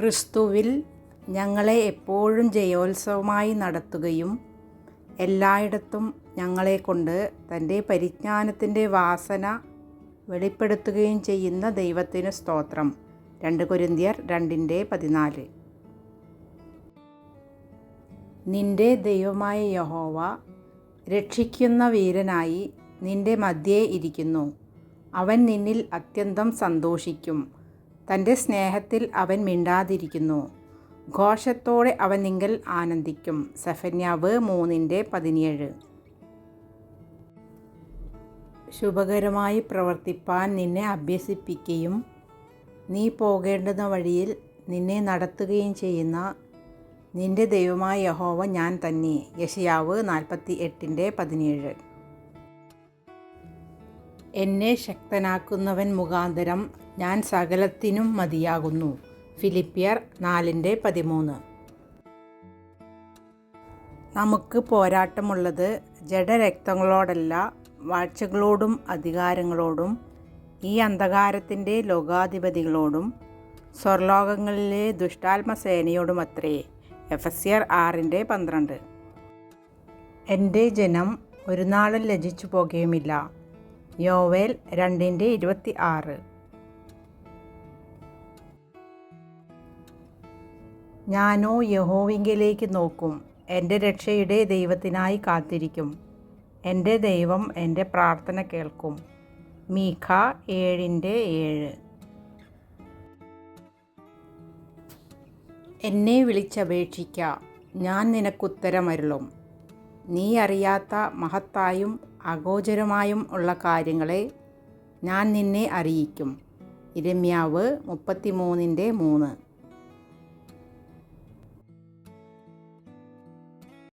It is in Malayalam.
ക്രിസ്തുവിൽ ഞങ്ങളെ എപ്പോഴും ജയോത്സവമായി നടത്തുകയും എല്ലായിടത്തും ഞങ്ങളെക്കൊണ്ട് തൻ്റെ പരിജ്ഞാനത്തിൻ്റെ വാസന വെളിപ്പെടുത്തുകയും ചെയ്യുന്ന ദൈവത്തിന് സ്തോത്രം. 2 കൊരിന്ത്യർ 2:14. നിന്റെ ദൈവമായ യഹോവ രക്ഷിക്കുന്ന വീരനായി നിന്റെ മധ്യേ ഇരിക്കുന്നു. അവൻ നിന്നിൽ അത്യന്തം സന്തോഷിക്കും. തൻ്റെ സ്നേഹത്തിൽ അവൻ മിണ്ടാതിരിക്കുന്നു. ഘോഷത്തോടെ അവൻ നിങ്കൽ ആനന്ദിക്കും. സെഫന്യാവ് 3:17. ശുഭകരമായി പ്രവർത്തിപ്പാൻ നിന്നെ അഭ്യസിപ്പിക്കുകയും നീ പോകേണ്ടുന്ന വഴിയിൽ നിന്നെ നടത്തുകയും ചെയ്യുന്ന നിന്റെ ദൈവമായ യഹോവ ഞാൻ തന്നെ. യെശയ്യാവ് 48:17. എന്നെ ശക്തനാക്കുന്നവൻ മുഖാന്തരം ഞാൻ സകലത്തിനും മതിയാകുന്നു. ഫിലിപ്പിയർ 4:13. നമുക്ക് പോരാട്ടമുള്ളത് ജഡരക്തങ്ങളോടല്ല, വാഴ്ചകളോടും അധികാരങ്ങളോടും ഈ അന്ധകാരത്തിൻ്റെ ലോകാധിപതികളോടും സ്വർലോകങ്ങളിലെ ദുഷ്ടാത്മസേനയോടുമത്രേ. എഫെസ്യർ 6:12. എൻ്റെ ജനം ഒരു നാളും ലജ്ജിച്ചു പോകുകയുമില്ല. യോവേൽ 2:26. ഞാനോ യഹോവയിങ്കലേക്ക് നോക്കും, എൻ്റെ രക്ഷയുടെ ദൈവത്തിനായി കാത്തിരിക്കും. എൻ്റെ ദൈവം എൻ്റെ പ്രാർത്ഥന കേൾക്കും. മീഖ 7:7. എന്നെ വിളിച്ചപേക്ഷിക്ക, ഞാൻ നിനക്കുത്തരമരുളും. നീ അറിയാത്ത മഹത്തായും അഗോചരമായും ഉള്ള കാര്യങ്ങളെ ഞാൻ നിന്നെ അറിയിക്കും. യിരെമ്യാവ് 33:3.